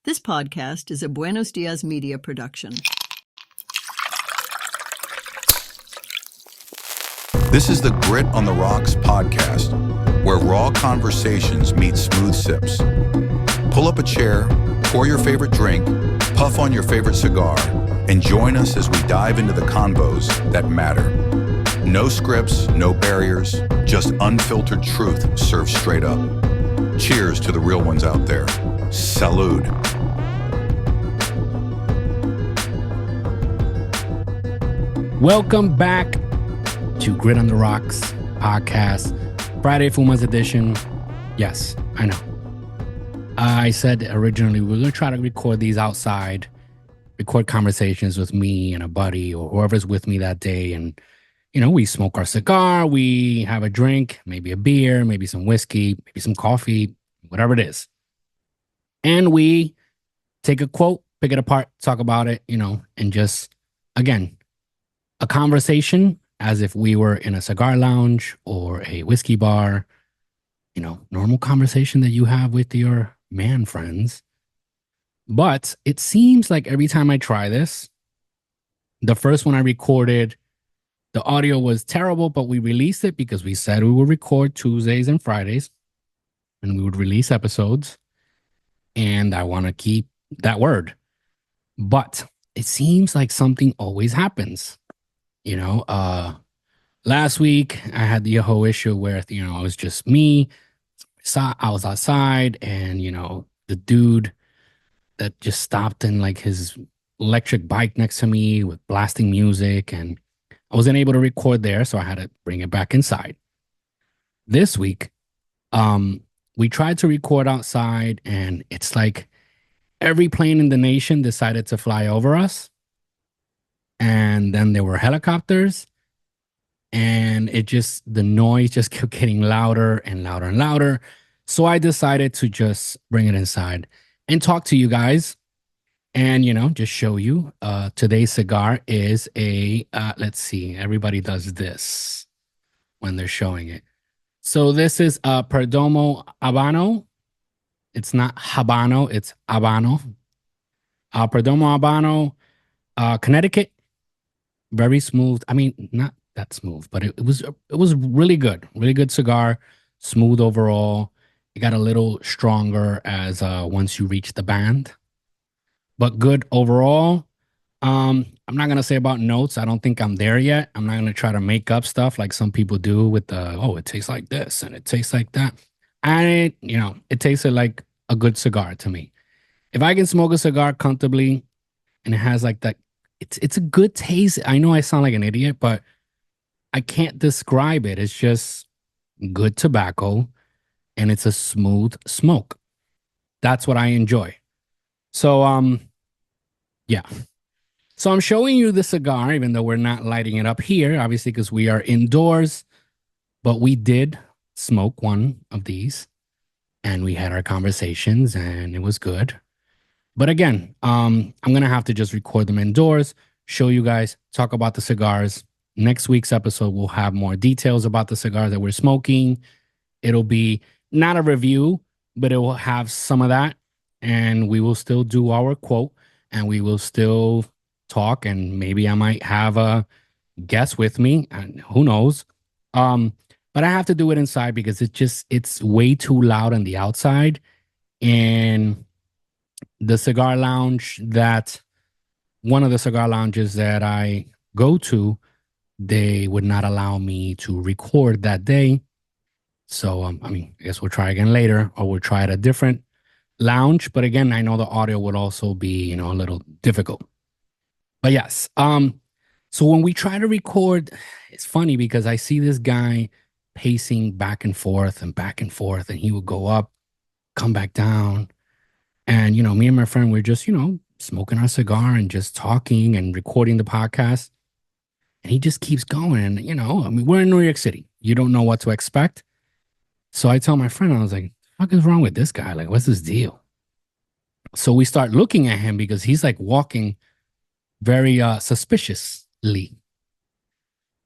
This podcast is a Buenos Dias Media production. This is the Grit on the Rocks podcast, where raw conversations meet smooth sips. Pull up a chair, pour your favorite drink, puff on your favorite cigar, and join us as we dive into the convos that matter. No scripts, no barriers, just unfiltered truth served straight up. Cheers to the real ones out there. Salud. Welcome back to Grit on the Rocks podcast, Friday Fumas edition. Yes, I know. I said originally we were going to try to record these outside, record conversations with me and a buddy or whoever's with me that day. And, you know, we smoke our cigar, we have a drink, maybe a beer, maybe some whiskey, maybe some coffee, whatever it is. And we take a quote, pick it apart, talk about it, you know, and just, again, a conversation as if we were in a cigar lounge or a whiskey bar, you know, normal conversation that you have with your man friends. But it seems like every time I try this, the first one I recorded, the audio was terrible, but we released it because we said we would record Tuesdays and Fridays and we would release episodes. And I want to keep that word. But it seems like something always happens. You know, last week I had the whole issue where, you know, it was just me. I was outside and, you know, the dude that just stopped in like his electric bike next to me with blasting music, and I wasn't able to record there. So I had to bring it back inside. This week, we tried to record outside and it's like every plane in the nation decided to fly over us. And then there were helicopters, and the noise just kept getting louder and louder and louder. So I decided to just bring it inside and talk to you guys and, you know, just show you. Today's cigar is a, let's see, everybody does this when they're showing it. So this is a Perdomo Habano. It's not Habano, it's Habano. Perdomo Habano, Connecticut. Very smooth. I mean, not that smooth, but it was really good cigar, smooth overall. It got a little stronger as once you reach the band, but good overall. I'm not gonna say about notes. I don't think I'm there yet. I'm not gonna try to make up stuff like some people do with it tastes like this and it tastes like that. And it tasted like a good cigar to me. If I can smoke a cigar comfortably and it has like that. It's a good taste. I know I sound like an idiot, but I can't describe it. It's just good tobacco and it's a smooth smoke. That's what I enjoy. So, yeah. So I'm showing you the cigar, even though we're not lighting it up here, obviously, because we are indoors, but we did smoke one of these and we had our conversations and it was good. But again, I'm going to have to just record them indoors, show you guys, talk about the cigars. Next week's episode, we'll have more details about the cigars that we're smoking. It'll be not a review, but it will have some of that. And we will still do our quote and we will still talk. And maybe I might have a guest with me. And who knows? But I have to do it inside because it's way too loud on the outside. And the cigar lounge one of the cigar lounges that I go to, they would not allow me to record that day. So, I guess we'll try again later, or we'll try at a different lounge. But again, I know the audio would also be, a little difficult. But yes, so when we try to record, it's funny because I see this guy pacing back and forth, and he would go up, come back down. And, me and my friend, we're just, smoking our cigar and just talking and recording the podcast. And he just keeps going. And, we're in New York City. You don't know what to expect. So I tell my friend, I was like, what is wrong with this guy? Like, what's his deal? So we start looking at him because he's like walking very suspiciously.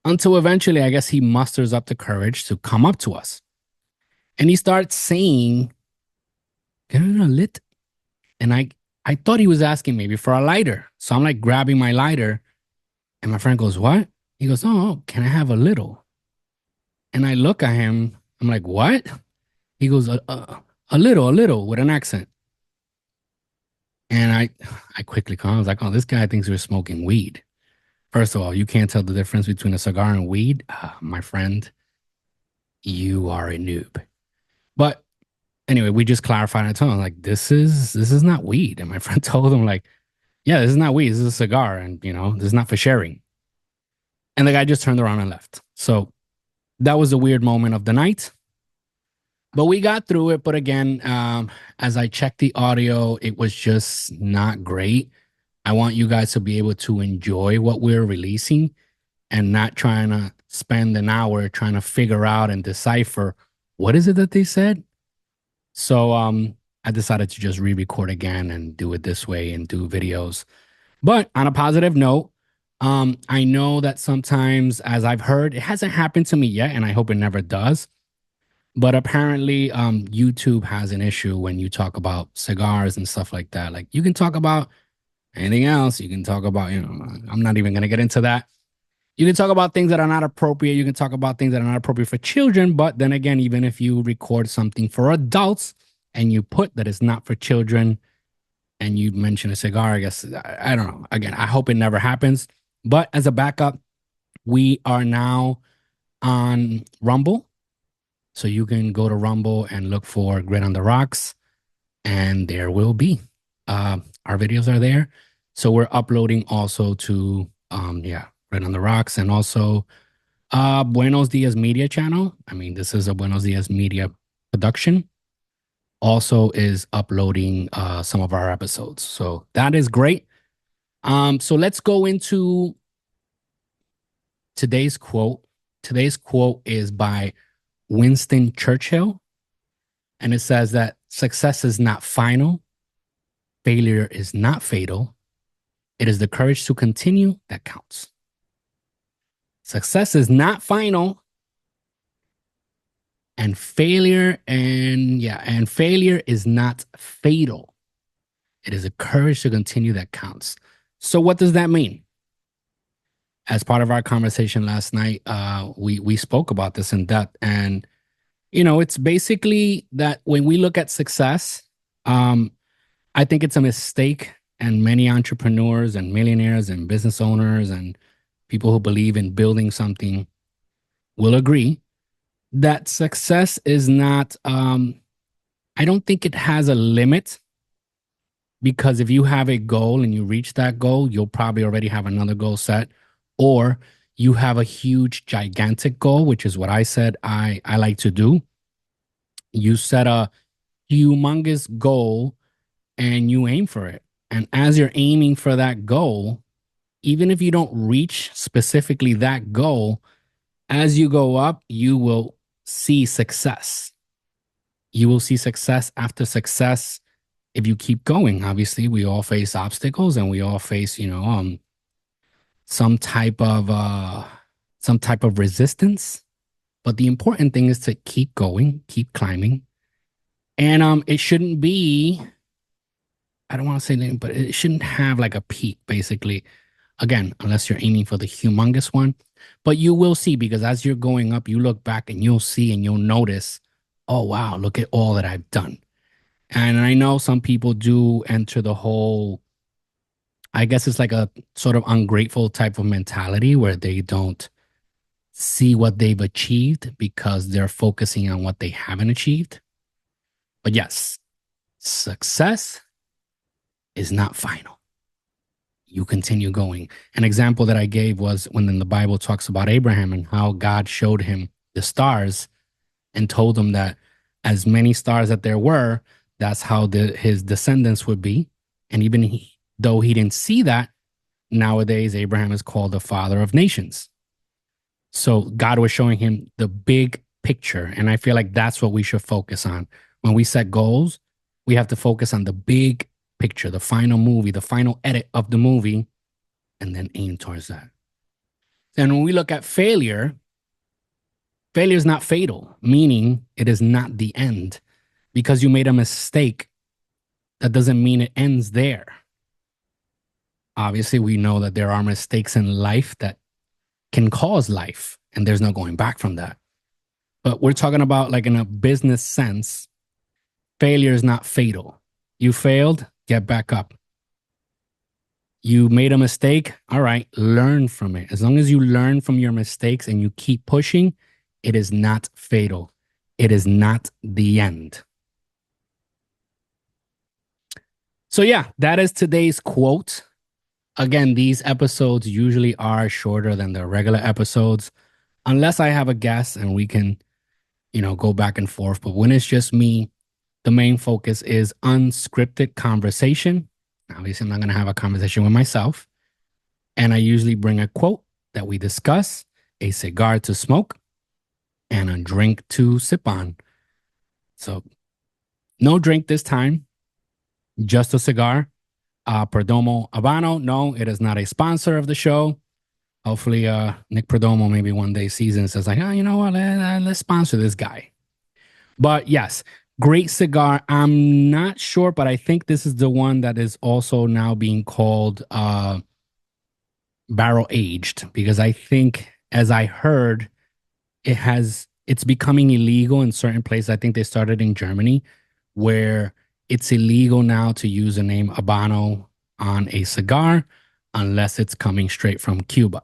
Until eventually, I guess he musters up the courage to come up to us. And he starts saying, "Get a lit." And I thought he was asking maybe for a lighter. So I'm like grabbing my lighter, and my friend goes, "What?" He goes, "Oh, can I have a little?" And I look at him. I'm like, "What?" He goes, a little, with an accent. And I quickly called. I was like, "Oh, this guy thinks we're smoking weed." First of all, you can't tell the difference between a cigar and weed. My friend, you are a noob. But anyway, we just clarified. I told him like, this is not weed. And my friend told him like, yeah, this is not weed. This is a cigar, and this is not for sharing. And the guy just turned around and left. So that was a weird moment of the night. But we got through it. But again, as I checked the audio, it was just not great. I want you guys to be able to enjoy what we're releasing and not trying to spend an hour trying to figure out and decipher what is it that they said. So I decided to just re-record again and do it this way and do videos. But on a positive note, I know that sometimes, as I've heard, it hasn't happened to me yet, and I hope it never does. But apparently, YouTube has an issue when you talk about cigars and stuff like that. Like you can talk about anything else. You can talk about, I'm not even going to get into that. You can talk about things that are not appropriate. You can talk about things that are not appropriate for children. But then again, even if you record something for adults and you put that it's not for children and you mention a cigar, I guess, I don't know. Again, I hope it never happens. But as a backup, we are now on Rumble. So you can go to Rumble and look for Grit on the Rocks, and there will be. Our videos are there. So we're uploading also to, Grit on the Rocks, and also Buenos Dias Media channel. I mean, this is a Buenos Dias Media production. Also is uploading some of our episodes. So that is great. So let's go into today's quote. Today's quote is by Winston Churchill. And it says that success is not final. Failure is not fatal. It is the courage to continue that counts. Success is not final. And failure is not fatal. It is a courage to continue that counts. So what does that mean? As part of our conversation last night, we spoke about this in depth. And, it's basically that when we look at success, I think it's a mistake. And many entrepreneurs and millionaires and business owners and people who believe in building something will agree that success is not, I don't think it has a limit, because if you have a goal and you reach that goal, you'll probably already have another goal set, or you have a huge, gigantic goal, which is what I said I like to do. You set a humongous goal and you aim for it. And as you're aiming for that goal, even if you don't reach specifically that goal, as you go up, you will see success. You will see success after success if you keep going. Obviously, we all face obstacles and we all face, some type of resistance. But the important thing is to keep going, keep climbing. And it shouldn't be, I don't want to say that, but it shouldn't have like a peak, basically. Again, unless you're aiming for the humongous one. But you will see, because as you're going up, you look back and you'll see and you'll notice, oh, wow, look at all that I've done. And I know some people do enter the whole, I guess it's like a sort of ungrateful type of mentality where they don't see what they've achieved because they're focusing on what they haven't achieved. But yes, success is not final. You continue going. An example that I gave was when in the Bible talks about Abraham and how God showed him the stars and told him that as many stars that there were, that's how his descendants would be. And even though he didn't see that, nowadays Abraham is called the father of nations. So God was showing him the big picture. And I feel like that's what we should focus on. When we set goals, we have to focus on the big picture, the final movie, the final edit of the movie, and then aim towards that. And when we look at failure, failure is not fatal, meaning it is not the end. Because you made a mistake that doesn't mean it ends there. Obviously, we know that there are mistakes in life that can cause life, and there's no going back from that. But we're talking about, like, in a business sense, failure is not fatal. You failed, get back up. You made a mistake, all right, learn from it. As long as you learn from your mistakes and you keep pushing, it is not fatal. It is not the end. So yeah, that is today's quote. Again, these episodes usually are shorter than the regular episodes, unless I have a guest and we can, go back and forth. But when it's just me, the main focus is unscripted conversation. Obviously, I'm not going to have a conversation with myself. And I usually bring a quote that we discuss, a cigar to smoke, and a drink to sip on. So no drink this time, just a cigar. Perdomo Habano. No, it is not a sponsor of the show. Hopefully, Nick Perdomo maybe one day sees it and says, like, oh, you know what? Let's sponsor this guy. But yes, great cigar. I'm not sure, but I think this is the one that is also now being called barrel aged, because I think, as I heard, it's becoming illegal in certain places. I think they started in Germany, where it's illegal now to use the name Habano on a cigar unless it's coming straight from Cuba.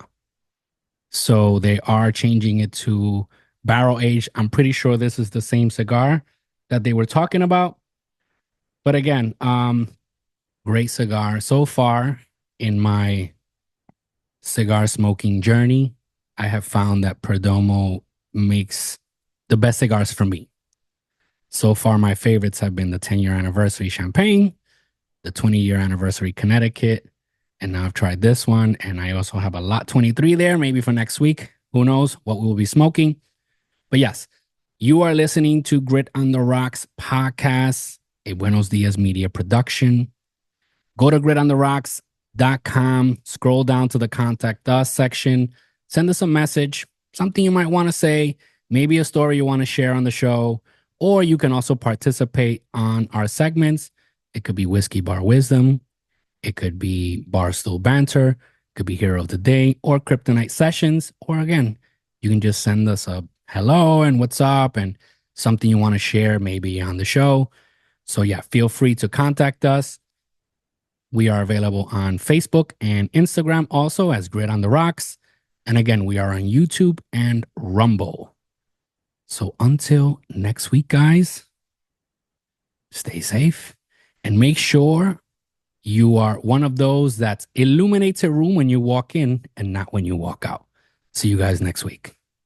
So they are changing it to barrel aged. I'm pretty sure this is the same cigar that they were talking about. But again, great cigar. So far in my cigar smoking journey, I have found that Perdomo makes the best cigars for me. So far, my favorites have been the 10-year anniversary Champagne, the 20-year anniversary Connecticut, and now I've tried this one. And I also have a Lot 23 there, maybe for next week. Who knows what we'll be smoking. But yes, you are listening to Grit on the Rocks podcast, a Buenos Dias media production. Go to gritontheRocks.com, scroll down to the Contact Us section, send us a message, something you might want to say, maybe a story you want to share on the show, or you can also participate on our segments. It could be Whiskey Bar Wisdom, it could be Barstool Banter, it could be Hero of the Day, or Kryptonite Sessions, or again, you can just send us a hello and what's up and something you want to share maybe on the show. So yeah, feel free to contact us. We are available on Facebook and Instagram also as Grit on the Rocks. And again, we are on YouTube and Rumble. So until next week, guys, stay safe and make sure you are one of those that illuminates a room when you walk in and not when you walk out. See you guys next week.